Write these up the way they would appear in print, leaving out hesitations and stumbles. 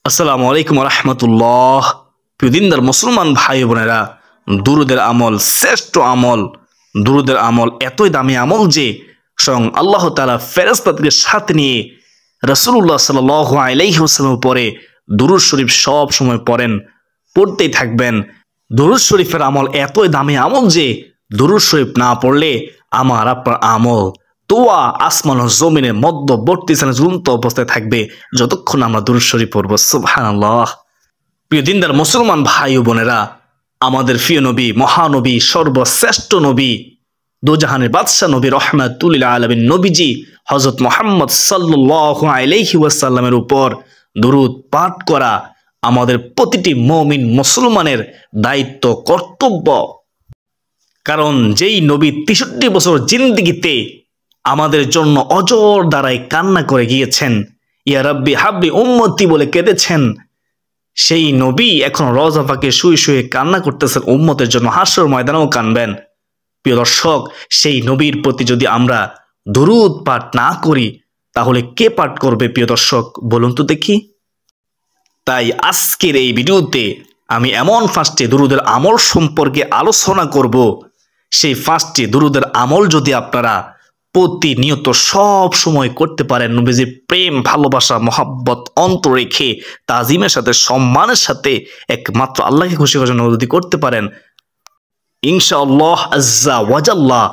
আসসালামু আলাইকুম রহমতুল্লাহ। প্রিয়দিনদার মুসলমান ভাই বোনেরা, দুরুদের আমল শ্রেষ্ঠ আমল। দুরুদের আমল এতই দামি আমল যে স্বয়ং আল্লাহ তাআলা ফেরেশতাদেরকে সাথে নিয়ে রাসূলুল্লাহ সাল্লাল্লাহু আলাইহি ওয়াসাল্লাম পরে দুরুদ শরীফ সব সময় পড়েন, পড়তেই থাকবেন। দুরুদ শরীফের আমল এতই দামি আমল যে দুরুদ শরীফ না পড়লে আমার আপনার আমল দোয়া আসমান ও জমিনের মধ্যবর্তী স্থানে ঝুলন্ত অবস্থায় থাকবে যতক্ষণ আমরা দুরূদ শরীফ পড়ব। সুবহানাল্লাহ। প্রিয় দিনদার মুসলমান ভাই ও বোনেরা, আমাদের প্রিয় নবী, মহানবী, সর্বশ্রেষ্ঠ নবী, দুজাহানের বাদশাহ নবী, রহমাতুল লিল আলামিন নবীজি হযরত মুহাম্মদ সাল্লাল্লাহু আলাইহি ওয়াসাল্লামের উপর দুরূদ পাঠ করা আমাদের প্রতিটি মুমিন মুসলমানের দায়িত্ব, কর্তব্য। কারণ যেই নবী ৬৩ বছর জিন্দেগিতে আমাদের জন্য অজর দ্বারাই কান্না করে গিয়েছেন, ইয়া রাব্বি হাব্বি উম্মতি বলে কেঁদেছেন, সেই নবী এখন রওজা পাকে শুয়ে শুয়ে কান্না করতেছেন উম্মতের জন্য, হাসর ময়দানেও কানবেন। প্রিয় দর্শক, সেই নবীর প্রতি যদি আমরা দুরূদ পাঠ না করি তাহলে কে পাঠ করবে? প্রিয় দর্শক বলুন তো দেখি। তাই আজকের এই ভিডিওতে আমি এমন 5টি দুরূদের আমল সম্পর্কে আলোচনা করব। সেই 5টি দুরূদের আমল যদি আপনারা প্রতিনিয়ত সব সময় করতে পারেন, নবীজির প্রেম, ভালোবাসা, মহাব্বত অন্তর রেখে তাজিমের সাথে, সম্মানের সাথে একমাত্র আল্লাহকে খুশি করার জন্য যদি করতে পারেন, ইনশাআল্লাহ আজ্জা ওয়াজাল্লাহ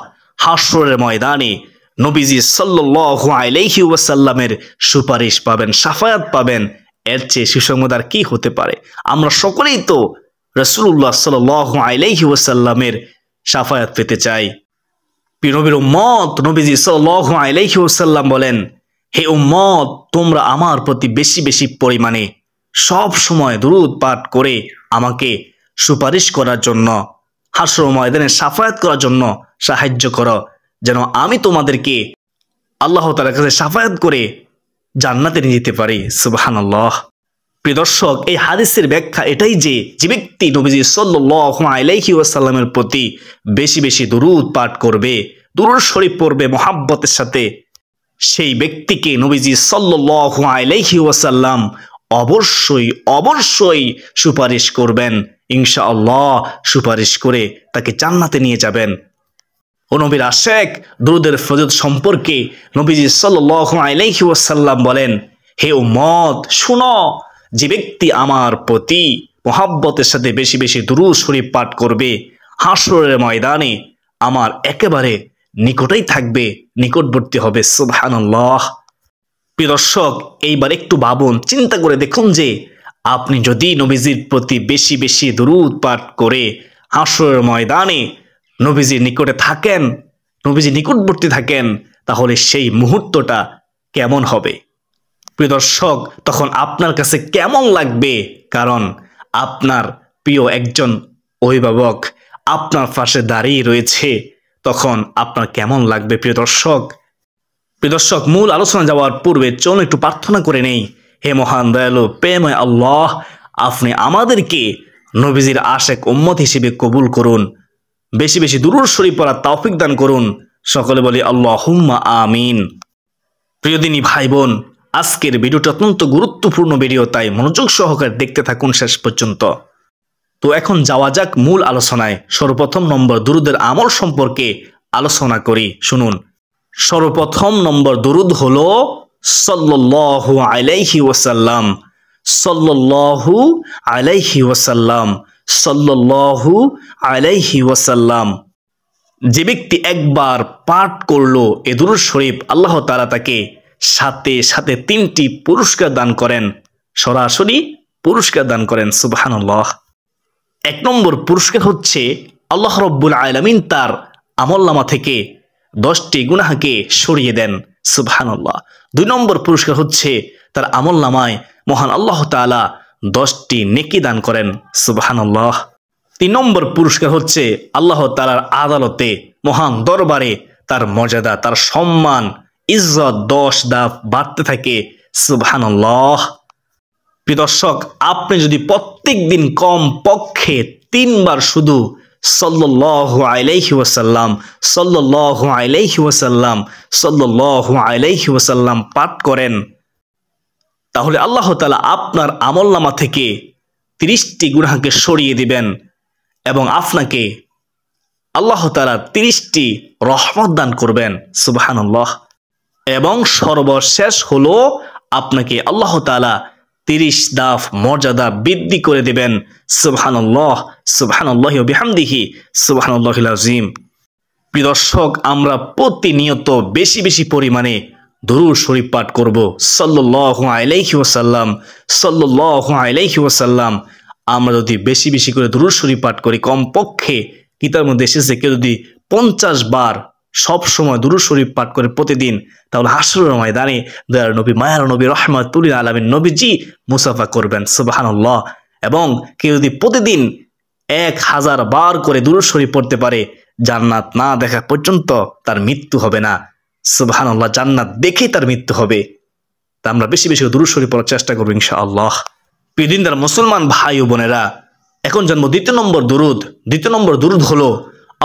হাশরের ময়দানে নবীজি সাল্লাল্লাহু আলাইহি ওয়াসাল্লামের সুপারিশ পাবেন, শাফায়াত পাবেন। এর চেয়ে সুসংবাদ আর কি হতে পারে? আমরা সকলেই তো রাসূলুল্লাহ সাল্লাল্লাহু আলাইহি ওয়াসাল্লামের শাফায়াত পেতে চাই। নবীর উম্মত নবীজি সাল্লাল্লাহু আলাইহি ওয়াসাল্লাম বলেন, হে উম্মত, তোমরা আমার প্রতি বেশি বেশি পরিমাণে সব সময় দুরূদ পাঠ করে আমাকে সুপারিশ করার জন্য, হাশর ময়দানে শাফায়াত করার জন্য সাহায্য করো, যেন আমি তোমাদেরকে আল্লাহ তাআলার কাছে শাফায়াত করে জান্নাতে নিয়ে যেতে পারি। সুবহানাল্লাহ। প্রিয় দর্শক, এই হাদিসের ব্যাখ্যা এটাই যে যে ব্যক্তি নবীজি সাল্লাল্লাহু আলাইহি ওয়াসাল্লামের প্রতি বেশি বেশি দুরূদ পাঠ করবে, দুরূদ শরীফ পড়বে মহাব্বতের সাথে, সেই ব্যক্তিকে নবীজি সাল্লাল্লাহু আলাইহি ওয়াসাল্লাম অবশ্যই অবশ্যই সুপারিশ করবেন। ইনশাআল্লাহ সুপারিশ করে তাকে জান্নাতে নিয়ে যাবেন। ও নবীর আশেক, দুরূদের ফজিলত সম্পর্কে নবীজি সাল্লাল্লাহু আলাইহি ওয়াসাল্লাম বলেন, হে উম্মত শুনো, যে ব্যক্তি আমার প্রতি মহাব্বতের সাথে বেশি বেশি দুরূদ শরীফ পাঠ করবে, হাশরের ময়দানে আমার একেবারে নিকটেই থাকবে, নিকটবর্তী হবে। সুবহানাল্লাহ। প্রিয় দর্শক, এইবার একটু ভাবুন, চিন্তা করে দেখুন যে আপনি যদি নবীজির প্রতি বেশি বেশি দুরূদ পাঠ করে হাশরের ময়দানে নবীজির নিকটে থাকেন, নবীজির নিকটবর্তী থাকেন, তাহলে সেই মুহূর্তটা কেমন হবে? প্রিয় দর্শক, তখন আপনার কাছে কেমন লাগবে? কারণ আপনার প্রিয় একজন অভিভাবক আপনার পাশে দাঁড়িয়ে রয়েছে, তখন আপনার কেমন লাগবে? প্রিয় দর্শক, মূল আলোচনা যাওয়ার পূর্বে চলুন একটু প্রার্থনা করে নেই। হে মহান দয়ালু প্রেমময় আল্লাহ, আপনি আমাদেরকে নবীজির আশেক উম্মত হিসেবে কবুল করুন, বেশি বেশি দুরূদ শরীফ পড়ার তৌফিক দান করুন। সকলে বলি আল্লাহুম্মা আমিন। প্রিয় দিনী ভাই বোন, আজকের ভিডিওটা অত্যন্ত গুরুত্বপূর্ণ ভিডিও, তাই মনোযোগ সহকারে দেখতে থাকুন শেষ পর্যন্ত। তো এখন যাওয়া যাক মূল আলোচনায়। সর্বপ্রথম নম্বর দুরূদের আমল সম্পর্কে আলোচনা করি, শুনুন। সর্বপ্রথম নম্বর দুরূদ হলো সাল্লাল্লাহু আলাইহি ওয়াসাল্লাম, সাল্লাল্লাহু আলাইহি ওয়াসাল্লাম, সাল্লাল্লাহু আলাইহি ওয়াসাল্লাম। যে ব্যক্তি একবার পাঠ করলো এ দুরূদ শরীফ, আল্লাহ তাআলা তাকে সাথে সাথে 3টি পুরস্কার দান করেন, সরাসরি পুরস্কার দান করেন। সুবহানাল্লাহ। 1 নম্বর পুরস্কার হচ্ছে আল্লাহ রাব্বুল আলামিন তার আমলনামা থেকে 10টি গুনাহকে সরিয়ে দেন। সুবহানাল্লাহ। 2 নম্বর পুরস্কার হচ্ছে তার আমলনামায় মহান আল্লাহ তাআলা 10টি নেকি দান করেন। সুবহানাল্লাহ। 3 নম্বর পুরস্কার হচ্ছে আল্লাহ তাআলার আদালতে, মহান দরবারে তার মর্যাদা, তার সম্মান, ইজ্জত 10 ধাপ বাড়তে থাকে। সুবহানাল্লাহ। প্রিয় দর্শক, আপনি যদি প্রত্যেক দিন কম পক্ষে 3 বার শুধু সাল্লাল্লাহু আলাইহি ওয়াসাল্লাম, সাল্লাল্লাহু আলাইহি ওয়াসাল্লাম, সাল্লাল্লাহু আলাইহি ওয়াসাল্লাম পাঠ করেন, তাহলে আল্লাহ তাআলা আপনার আমলনামা থেকে 30টি গুনাহকে সরিয়ে দিবেন এবং আপনাকে আল্লাহ তাআলা 30টি রহমত দান করবেন। সুবহানাল্লাহ। এবং সর্বশেষ হলো আপনাকে আল্লাহ তাআলা 30 ধাপ মর্যাদা বৃদ্ধি করে দিবেন। সুবহানাল্লাহ, সুবহানাল্লাহি ওয়া বিহামদিহি, সুবহানাল্লাহিল আযীম। প্রিয় দর্শক, আমরা প্রতিনিয়ত বেশি বেশি পরিমাণে দুরূদ শরীফ পাঠ করব। সাল্লাল্লাহু আলাইহি ওয়াসাল্লাম, সাল্লাল্লাহু আলাইহি ওয়াসাল্লাম। আমরা যদি বেশি বেশি করে দুরূদ শরীফ পাঠ করি, কমপক্ষে কিতাবের মধ্যে এসেছে কেউ যদি 50 বার সব সময় দুরূদ শরীফ পাঠ করে প্রতিদিন, তাহলে হাশরের ময়দানে দয়ার নবী, মায়ার নবী, রাহমাতুল লিল আলামিন নবীজি মুসাফা করবেন। সুবহানাল্লাহ। এবং কেউ যদি প্রতিদিন 1000 বার করে দুরূদ শরীফ পড়তে পারে, জান্নাত না দেখা পর্যন্ত তার মৃত্যু হবে না। সুবহানাল্লাহ। জান্নাত দেখেই তার মৃত্যু হবে। তা আমরা বেশি বেশি দুরূদ শরীফ পড়ার চেষ্টা করব ইনশাআল্লাহ। প্রিয় দিনদার মুসলমান ভাই ও বোনেরা, এখন জানবো দ্বিতীয় নম্বর দুরূদ। দ্বিতীয় নম্বর দুরূদ হলো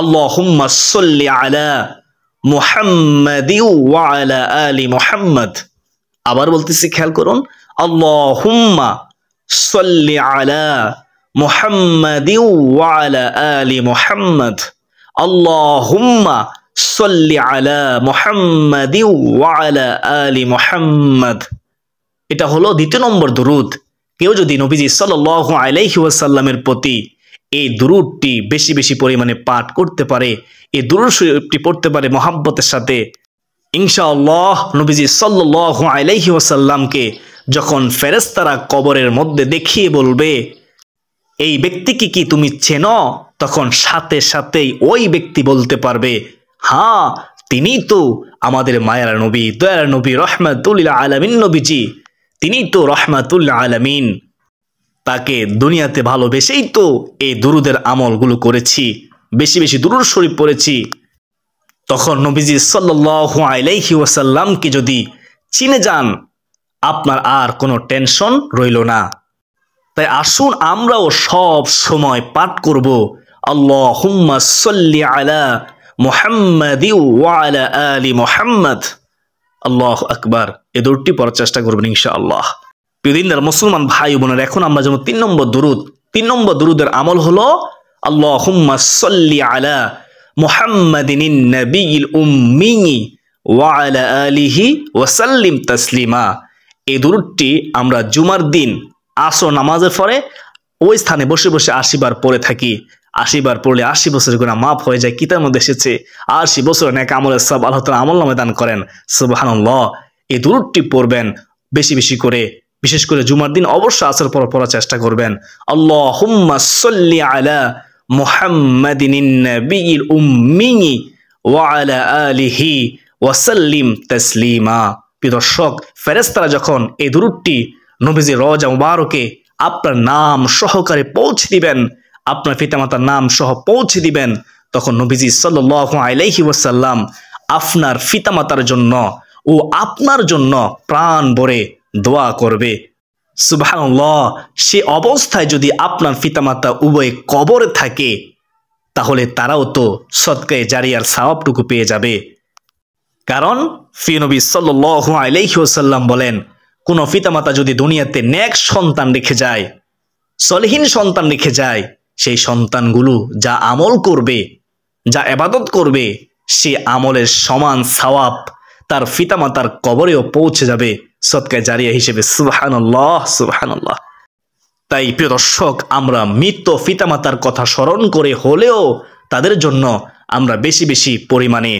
আল্লাহুম্মা সাল্লি আলা মুহাম্মাদি ওয়া আলা আলি মুহাম্মাদ। আবার বলতেছি, খেয়াল করুন, আল্লাহুম্মা সাল্লি আলা মুহাম্মাদি ওয়া আলা আলি মুহাম্মাদ। আল্লাহুম্মা সাল্লি আলা মুহাম্মাদি ওয়া আলা আলি মুহাম্মাদ। এটা হলো দ্বিতীয় নম্বর দুরূদ। কেউ যদি নবীজি সাল্লাল্লাহু আলাইহি ওয়াসাল্লামের প্রতি এই দুরূদটি বেশি বেশি পরিমাণে পাঠ করতে পারে, এই দুরূদ শরীফটি পড়তে পারে মহব্বতের সাথে, ইনশাআল্লাহ নবীজি সাল্লাল্লাহু আলাইহি ওয়াসাল্লামকে যখন ফেরেশতারা কবরের মধ্যে দেখিয়ে বলবে, এই ব্যক্তিকে কি তুমি চেনো? তখন সাথে সাথেই ওই ব্যক্তি বলতে পারবে, হ্যাঁ, তিনি তো আমাদের মায়ার নবী, দয়ার নবী, রাহমাতুল লিল আলামিন নবীজি। তিনি তো রাহমাতুল লিল আলামিন। তাকে দুনিয়াতে ভালোবেসেই তো এই দুরূদের আমলগুলো করেছি, বেশি বেশি দুরূদ শরীফ পড়েছি। তখন নবীজি সাল্লাল্লাহু আলাইহি ওয়াসাল্লামকে যদি চিনে যান, আপনার আর কোনো টেনশন রইল না। তাই আসুন আমরাও সব সময় পাঠ করব আল্লাহুম্মা সাল্লি আলা মুহাম্মাদি ওয়া আলা আলি মুহাম্মাদ। আল্লাহু আকবার। এই দুরূদটি পড়ার চেষ্টা করবেন ইনশাআল্লাহ। প্রিয় দিনদার মুসলমান ভাই বোনেরা, এখন আমরা যেমন 3 নম্বর দুরূদ। 3 নম্বর দুরূদের আমল হলো আল্লাহুম্মা সাল্লি আলা মুহাম্মাদিন নবিয়্যিল উম্মি ওয়া আলা আলিহি ওয়া সাল্লিম তাসলিমা। এই দুরূদটি আমরা জুমার দিন আসর নামাজের পরে ওই স্থানে বসে বসে 80 বার পড়ে থাকি। 80 বার পড়লে 80 বছরের গুনাহ মাফ হয়ে যায়। কিতাবের মধ্যে এসেছে 80 বছর নেক আমলের সব আল্লাহ তাআলা আমলনামায় দান করেন। সুবহানাল্লাহ। এই দুরূদটি পড়বেন বেশি বেশি করে, বিশেষ করে জুমার দিন অবশ্যই আসর পর পড়ার চেষ্টা করবেন। আল্লাহুম্মা সাল্লি আলা মুহাম্মাদিন নবিয়্যিল উম্মি ওয়া আলা আলিহি ওয়া সাল্লিম তাসলিমা। প্রিয় দর্শক, ফেরেশতারা যখন এই দুরূদটি নবীজির রওজা মুবারকে আপনার নাম সহকারে পৌঁছে দিবেন, আপনার পিতামাতার নাম সহ পৌঁছে দিবেন, তখন নবীজি সাল্লাল্লাহু আলাইহি ওয়াসাল্লাম আপনার পিতামাতার জন্য ও আপনার জন্য প্রাণ ভরে দোয়া করবে। সুবহানাল্লাহ। সে অবস্থায় যদি আপনার পিতামাতা উভয় কবরে থাকে, তাহলে তারাও তো সদকায়ে জারিয়ার সওয়াবটুকু পেয়ে যাবে। কারণ প্রিয় নবী সাল্লাল্লাহু আলাইহি ওয়াসাল্লাম বলেন, কোন পিতামাতা যদি দুনিয়াতে নেক সন্তান রেখে যায়, সলিহিন সন্তান রেখে যায়, সেই সন্তানগুলো যা আমল করবে, যা ইবাদত করবে, সে আমলের সমান সওয়াব তার পিতামাতার কবরেও পৌঁছে যাবে সদকায়ে জারিয়া হিসেবে। সুবহানাল্লাহ, সুবহানাল্লাহ। তাই প্রিয় দর্শক, আমরা মৃত পিতামাতার কথা স্মরণ করে হলেও তাদের জন্য আমরা বেশি বেশি পরিমাণে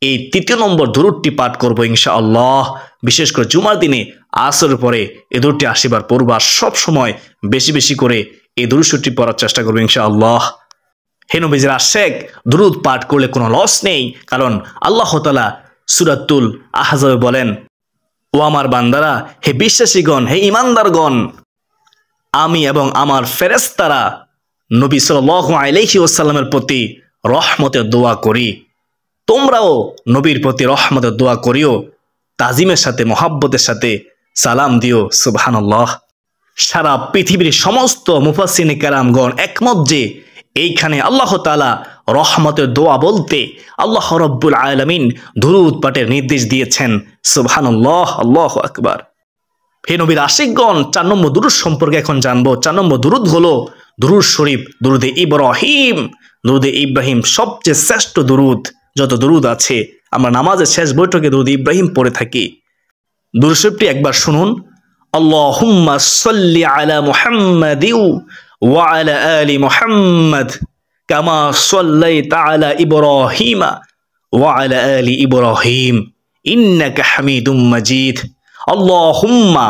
এই 3 নম্বর দুরূদটি পাঠ করব ইনশাআল্লাহ। বিশেষ করে জুমার দিনে আসরের পরে এই দুরূদটি 80 বার পড়ব। আর সব সময় বেশি বেশি করে এই দুরূদটি পড়ার চেষ্টা করব ইনশাআল্লাহ। হে নবীজির আশিক, দুরূদ পাঠ করলে কোনো লস নেই। কারণ আল্লাহ তাআলা সূরাতুল আহজাবে বলেন, ও আমার বান্দারা, হে বিশ্বাসীগণ, হে ঈমানদারগণ, আমি এবং আমার ফেরেশতারা নবী সাল্লাল্লাহু আলাইহি ওয়াসাল্লামের প্রতি রহমতের দোয়া করি। তোমরাও নবীর প্রতি রহমতের দোয়া করিও, তাজিমের সাথে, মহাব্বতের সাথে সালাম দিও। সুবহানাল্লাহ। সারা পৃথিবীর সমস্ত মুফাসসিরিনে কেরামগণ একমত যে এইখানে আল্লাহ তাআলা রহমতের দোয়া বলতে আল্লাহ রাব্বুল আলামিন দুরূদ পাঠের নির্দেশ দিয়েছেন। সুবহানাল্লাহ, আল্লাহু আকবার। হে নবীর আশিকগণ, 4 নম্বর দুরূদ সম্পর্কে এখন জানবো। 4 নম্বর দুরূদ হলো দুরূদ শরীফ, দুরূদে ইব্রাহিম। দুরূদে ইব্রাহিম সবচেয়ে শ্রেষ্ঠ দুরূদ। যত দুরূদ আছে আমরা নামাজের শেষ বৈঠকে দুরূদ ইব্রাহিম পড়ে থাকি। দুরূদ শরীফটি একবার শুনুন। আল্লাহুম্মা সাল্লি আলা মুহাম্মাদিন ওয়া আলা আলি মুহাম্মাদ কামা সাল্লাইতা আলা ইব্রাহিম ওয়া আলা আলি ইব্রাহিম ইন্নাকা হামিদুম মাজিদ। আল্লাহুম্মা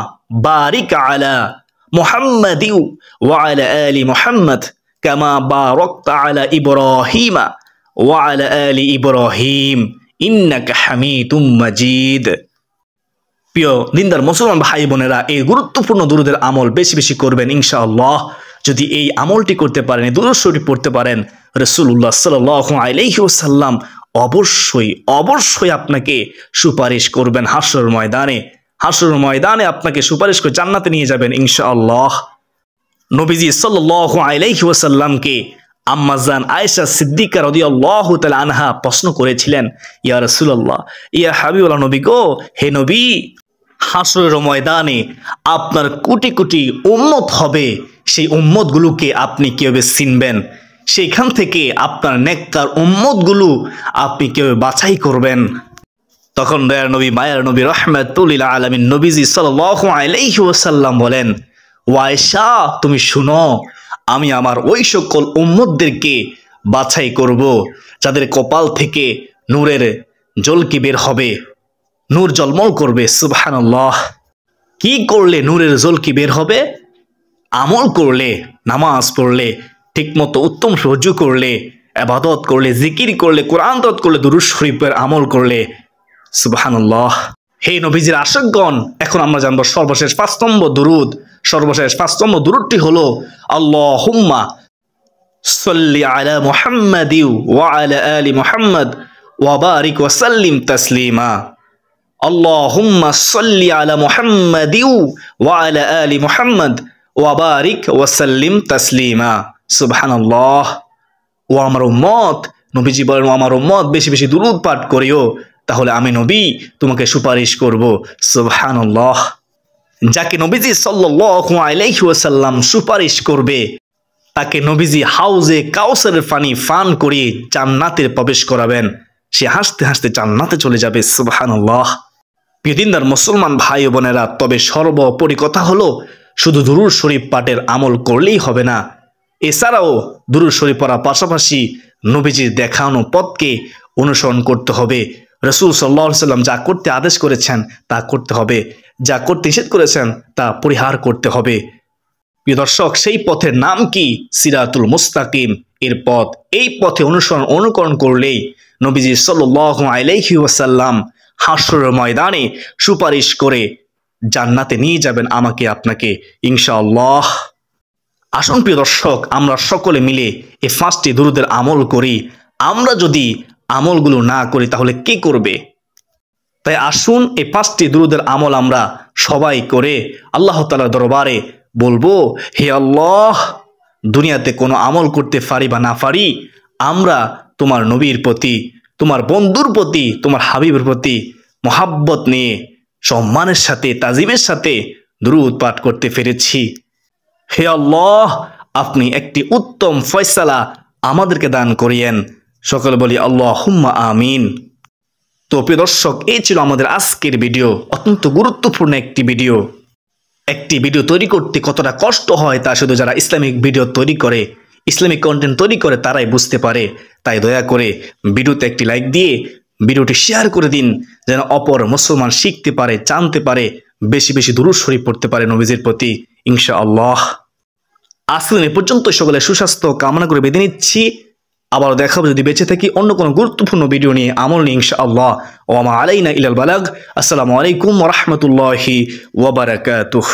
বারিক আলা মুহাম্মাদিন ওয়া আলা আলি মুহাম্মাদ কামা বারাকতা আলা ইব্রাহিম ওয়া আলা আলি ইব্রাহিম ইন্নাকা হামিদুম মাজিদ। প্রিয় দিনদার মুসলমান ভাই বোনেরা, এই গুরুত্বপূর্ণ দুরূদের আমল বেশি বেশি করবেন ইনশাআল্লাহ। যদি এই আমলটি করতে পারেন, দুরূদ শরীফ পড়তে পারেন, রাসূলুল্লাহ সাল্লাল্লাহু আলাইহি ওয়াসাল্লাম অবশ্যই অবশ্যই আপনাকে সুপারিশ করবেন হাশরের ময়দানে। হাশরের ময়দানে আপনাকে সুপারিশ করে জান্নাতে নিয়ে যাবেন ইনশাআল্লাহ। নবীজি সাল্লাল্লাহু আলাইহি ওয়াসাল্লামকে আম্মা জান আয়েশা সিদ্দিকা রাদিয়াল্লাহু তাআলা আনহা প্রশ্ন করেছিলেন, ইয়া রাসূলুল্লাহ, ইয়া হাবিবুল্লাহ নবী গো, হে নবী, হাশরের ময়দানে আপনার কোটি কোটি উম্মত হবে, সেই উম্মতগুলোকে আপনি কিভাবে চিনবেন? সেইখান থেকে আপনার নেককার উম্মতগুলো আপনি কিভাবে বাছাই করবেন? তখন দয়ার নবী, মায়ার নবী, রাহমাতুল লিল আলামিন নবীজি সাল্লাল্লাহু আলাইহি ওয়াসাল্লাম বলেন, ও আয়েশা, তুমি শুনো, আমি আমার ওই সকল উম্মতদেরকে বাছাই করব যাদের কপাল থেকে নূরের ঝলকি বের হবে, নূর ঝলমল করবে। সুবহানাল্লাহ। কি করলে নূরের ঝলকি বের হবে? আমল করলে, নামাজ পড়লে, ঠিকমতো উত্তম রুজু করলে, ইবাদত করলে, জিকির করলে, কোরআন তেলাওয়াত করলে, দুরূদ শরীফের আমল করলে। সুবহানাল্লাহ। হে নবীজির আশিকগণ, এখন আমরা জানবো সর্বশেষ 5 নম্বর দুরূদ। সর্বশেষ 5 নম্বর দুরূদটি হলো আল্লাহুম্মা সাল্লি আলা মুহাম্মাদিন ওয়া আলা আলি মুহাম্মাদ ওয়া বারিক ওয়া সাল্লিম তাসলিমা। আল্লাহুম্মা সাল্লি আলা মুহাম্মাদিন ওয়া আলা আলি মুহাম্মাদ ওয়া বারিক ওয়া সাল্লিম তাসলিমা। সুবহানাল্লাহ। ও আমার উম্মত, নবীজি বলেন, ও আমার উম্মত, বেশি বেশি দুরূদ পাঠ করিও, তাহলে আমি নবী তোমাকে সুপারিশ করব। সুবহানাল্লাহ। যাকে নবীজি সাল্লাল্লাহু আলাইহি ওয়াসাল্লাম সুপারিশ করবে তাকে নবীজি হাউজে কাউসারের পানি পান করিয়ে জান্নাতে প্রবেশ করাবেন। সে হাসতে হাসতে জান্নাতে চলে যাবে। সুবহানাল্লাহ। প্রিয় দিনদার মুসলমান ভাই ও বোনেরা, তবে সর্বোপরি কথা হলো শুধু দুরূদ শরীফ পাঠের আমল করলেই হবে না, এছাড়াও দুরূদ শরীফ পড়ার পাশাপাশি নবীজির দেখানো পথকে অনুসরণ করতে হবে। রাসূল সাল্লাল্লাহু আলাইহি ওয়াসাল্লাম যা করতে আদেশ করেছেন তা করতে হবে, যা করতে নিষেধ করেছেন তা পরিহার করতে হবে। প্রিয় দর্শক, সেই পথের নাম কি? সিরাতুল মুস্তাকিম এর পথ। এই পথে অনুকরণ করলেই নবীজি সাল্লাল্লাহু আলাইহি ওয়াসাল্লাম হাশরের ময়দানে সুপারিশ করে জান্নাতে নিয়ে যাবেন আমাকে আপনাকে ইনশাআল্লাহ। আসুন প্রিয় দর্শক, আমরা সকলে মিলে এই 5টি দুরূদের আমল করি। আমরা যদি আমলগুলো না করি তাহলে কে করবে? তাই আসুন এই 5টি দুরূদের আমল আমরা সবাই করে আল্লাহ তাআলার দরবারে বলবো, হে আল্লাহ, দুনিয়াতে কোনো আমল করতে পারি বা না পারি, আমরা তোমার নবীর প্রতি, তোমার বন্ধুর প্রতি, তোমার হাবিবের প্রতি মহাব্বত নিয়ে সম্মানের সাথে, তাজিমের সাথে দুরূদ পাঠ করতে পেরেছি। হে আল্লাহ, আপনি একটি উত্তম ফয়সালা আমাদেরকে দান করিয়েন। সকলে বলি আল্লাহুম্মা আমিন। তো প্রিয় দর্শক, এই ছিল আমাদের আজকের ভিডিও। অত্যন্ত গুরুত্বপূর্ণ একটি ভিডিও। একটি ভিডিও তৈরি করতে কতটা কষ্ট হয় তা শুধু যারা ইসলামিক ভিডিও তৈরি করে, ইসলামিক কন্টেন্ট তৈরি করে তারাই বুঝতে পারে। তাই দয়া করে ভিডিওতে একটি লাইক দিয়ে ভিডিওটি শেয়ার করে দিন, যেন অপর মুসলমান শিখতে পারে, জানতে পারে, বেশি বেশি দুরূদ শরীফ পড়তে পারে নবীজির প্রতি ইনশাআল্লাহ। আজকে এ পর্যন্ত সকলের সুস্বাস্থ্য কামনা করে বেঁধে নিচ্ছি। আবার দেখাবো যদি বেঁচে থাকি অন্য কোনো গুরুত্বপূর্ণ ভিডিও নিয়ে, আমল নিয়ে ইনশাআল্লাহ। ওয়া মা আলাইনা ইল্লাল বালাগ। আসসালামু আলাইকুম ওয়া রাহমাতুল্লাহি ওয়া বারাকাতুহু।